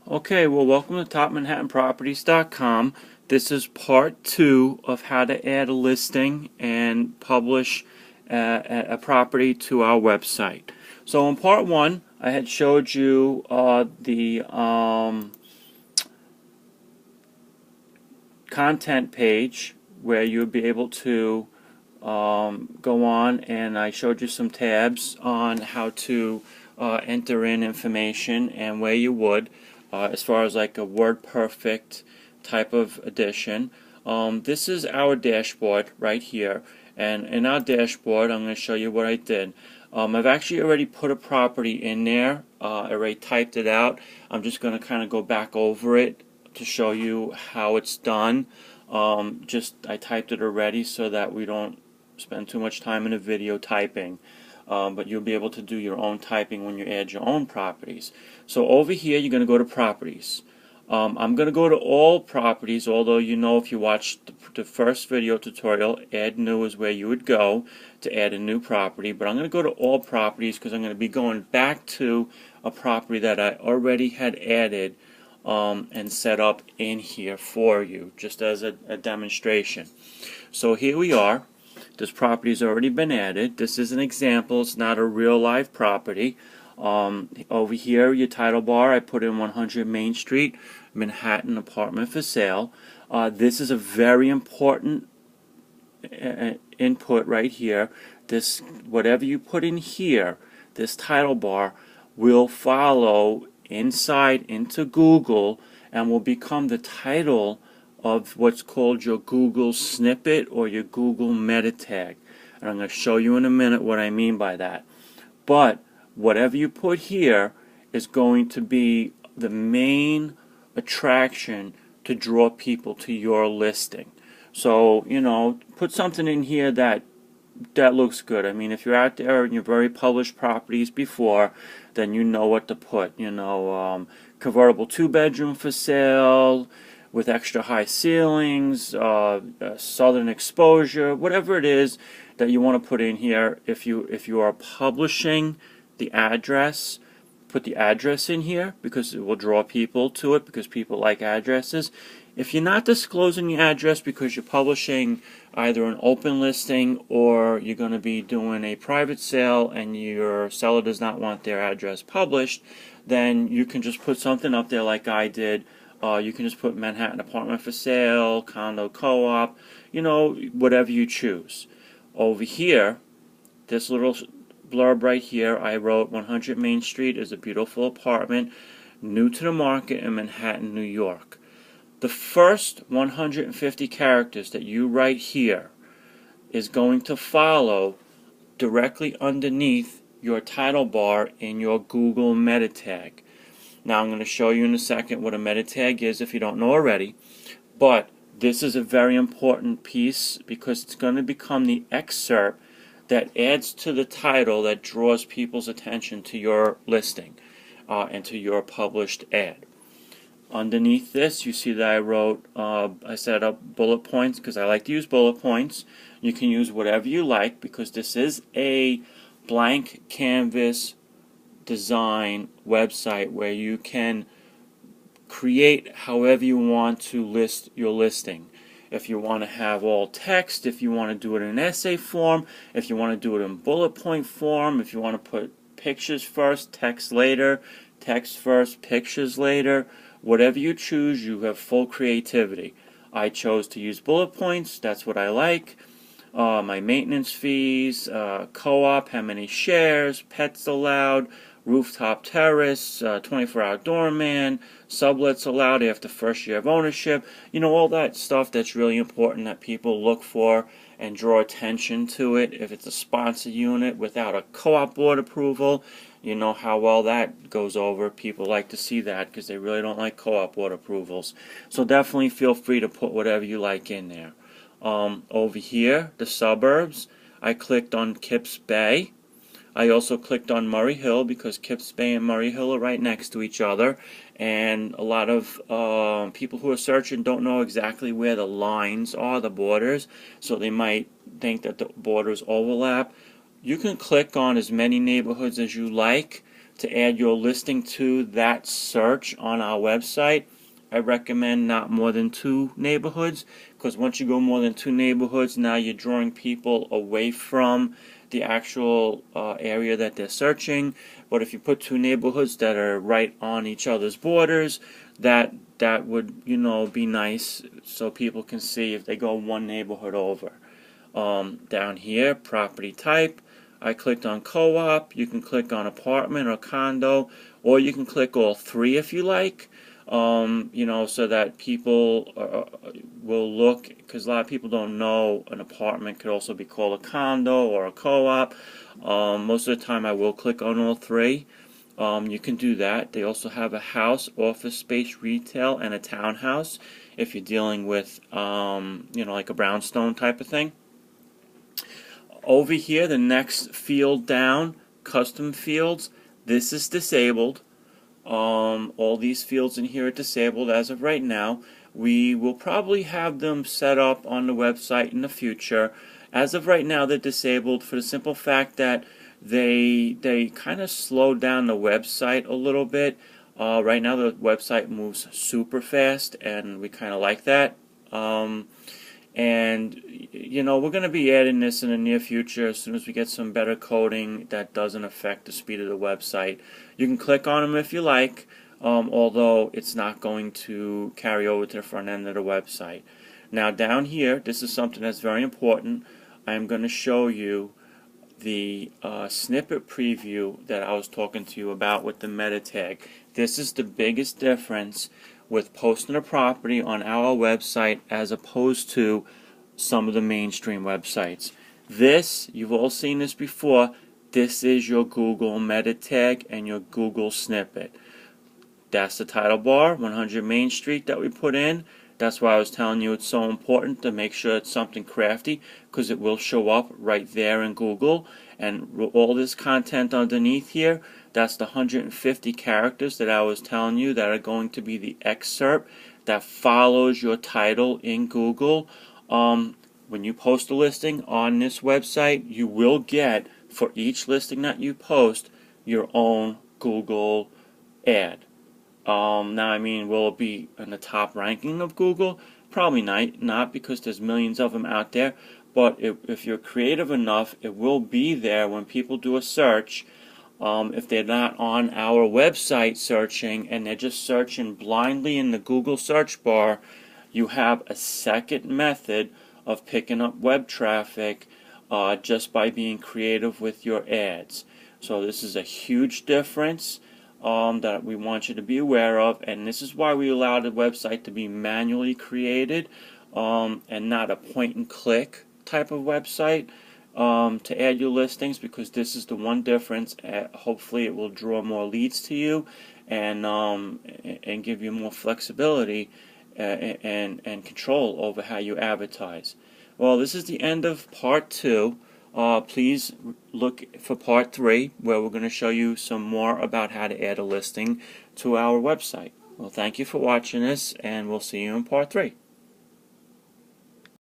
Okay, well, welcome to Properties.com. This is part 2 of how to add a listing and publish a property to our website. So in part 1, I had showed you the content page where you would be able to go on, and I showed you some tabs on how to enter in information and where you would as far as like a WordPerfect type of edition. This is our dashboard right here, and in our dashboard I'm going to show you what I did. I've actually already put a property in there. I already typed it out. I'm just going to kind of go back over it to show you how it's done. I typed it already so that we don't spend too much time in a video typing. But you'll be able to do your own typing when you add your own properties. So over here you're going to go to Properties. I'm going to go to All Properties, although you know if you watched the first video tutorial, Add New is where you would go to add a new property. But I'm going to go to All Properties because I'm going to be going back to a property that I already had added and set up in here for you, just as a demonstration. So here we are. This property has already been added. This is an example. It's not a real live property. Over here, your title bar, I put in 100 Main Street, Manhattan, apartment for sale. This is a very important input right here. This, whatever you put in here, this title bar will follow inside into Google and will become the title of what's called your Google snippet or your Google meta tag. And I'm going to show you in a minute what I mean by that. But whatever you put here is going to be the main attraction to draw people to your listing. So, you know, put something in here that looks good. I mean, if you're out there and you've already published properties before, then you know what to put. You know, convertible 2-bedroom for sale with extra high ceilings, southern exposure, whatever it is that you want to put in here. If you are publishing the address, put the address in here because it will draw people to it because people like addresses. If you're not disclosing your address because you're publishing either an open listing or you're going to be doing a private sale and your seller does not want their address published, then you can just put something up there like I did. You can just put Manhattan apartment for sale, condo co-op, you know, whatever you choose. Over here, this little blurb right here, I wrote 100 Main Street is a beautiful apartment, new to the market in Manhattan, New York. The first 150 characters that you write here is going to follow directly underneath your title bar in your Google meta tag. Now I'm going to show you in a second what a meta tag is if you don't know already, but this is a very important piece because it's going to become the excerpt that adds to the title that draws people's attention to your listing and to your published ad. Underneath this, you see that I wrote, I set up bullet points because I like to use bullet points. You can use whatever you like because this is a blank canvas design website where you can create however you want to list your listing. If you want to have all text, if you want to do it in an essay form, if you want to do it in bullet point form, if you want to put pictures first, text later, text first, pictures later, whatever you choose, you have full creativity. I chose to use bullet points. That's what I like. My maintenance fees, co-op, how many shares, pets allowed, rooftop terrace, 24-hour doorman, sublets allowed after first year of ownership. You know, all that stuff that's really important that people look for and draw attention to it. If it's a sponsor unit without a co-op board approval, you know how well that goes over. People like to see that because they really don't like co-op board approvals. So definitely feel free to put whatever you like in there. Over here, the suburbs, I clicked on Kips Bay. I also clicked on Murray Hill because Kips Bay and Murray Hill are right next to each other, and a lot of people who are searching don't know exactly where the lines are, the borders, so they might think that the borders overlap. You can click on as many neighborhoods as you like to add your listing to that search on our website, I recommend not more than 2 neighborhoods, because once you go more than 2 neighborhoods, now you're drawing people away from the actual area that they're searching. But if you put 2 neighborhoods that are right on each other's borders, that would, you know, be nice, so people can see if they go 1 neighborhood over. Down here, property type, I clicked on co-op. You can click on apartment or condo, or you can click all 3 if you like. You know, so that people will look, because a lot of people don't know an apartment could also be called a condo or a co-op. Most of the time I will click on all 3. You can do that. They also have a house, office space, retail, and a townhouse if you're dealing with, you know, like a brownstone type of thing. Over here, the next field down, custom fields, this is disabled. All these fields in here are disabled as of right now. We will probably have them set up on the website in the future. As of right now, they're disabled for the simple fact that they kind of slow down the website a little bit. Right now the website moves super fast, and we kind of like that. And you know, we're going to be adding this in the near future as soon as we get some better coding that doesn't affect the speed of the website. You can click on them if you like, although it's not going to carry over to the front end of the website. Now down here, this is something that's very important. I'm going to show you the snippet preview that I was talking to you about with the meta tag. This is the biggest difference with posting a property on our website as opposed to some of the mainstream websites. This, you've all seen this before, this is your Google meta tag and your Google snippet. That's the title bar, 100 Main Street, that we put in. That's why I was telling you it's so important to make sure it's something crafty, because it will show up right there in Google. And all this content underneath here, that's the 150 characters that I was telling you that are going to be the excerpt that follows your title in Google. When you post a listing on this website, you will get, for each listing that you post, your own Google ad. Now, I mean, will it be in the top ranking of Google? Probably not, because there's millions of them out there. But if you're creative enough, it will be there when people do a search. If they're not on our website searching and they're just searching blindly in the Google search bar, you have a second method of picking up web traffic just by being creative with your ads. So this is a huge difference that we want you to be aware of, and this is why we allow the website to be manually created and not a point and click type of website to add your listings, because this is the one difference. Hopefully it will draw more leads to you and give you more flexibility and control over how you advertise. Well, this is the end of part 2. Please look for part 3, where we're going to show you some more about how to add a listing to our website. Well, thank you for watching this, and we'll see you in part 3.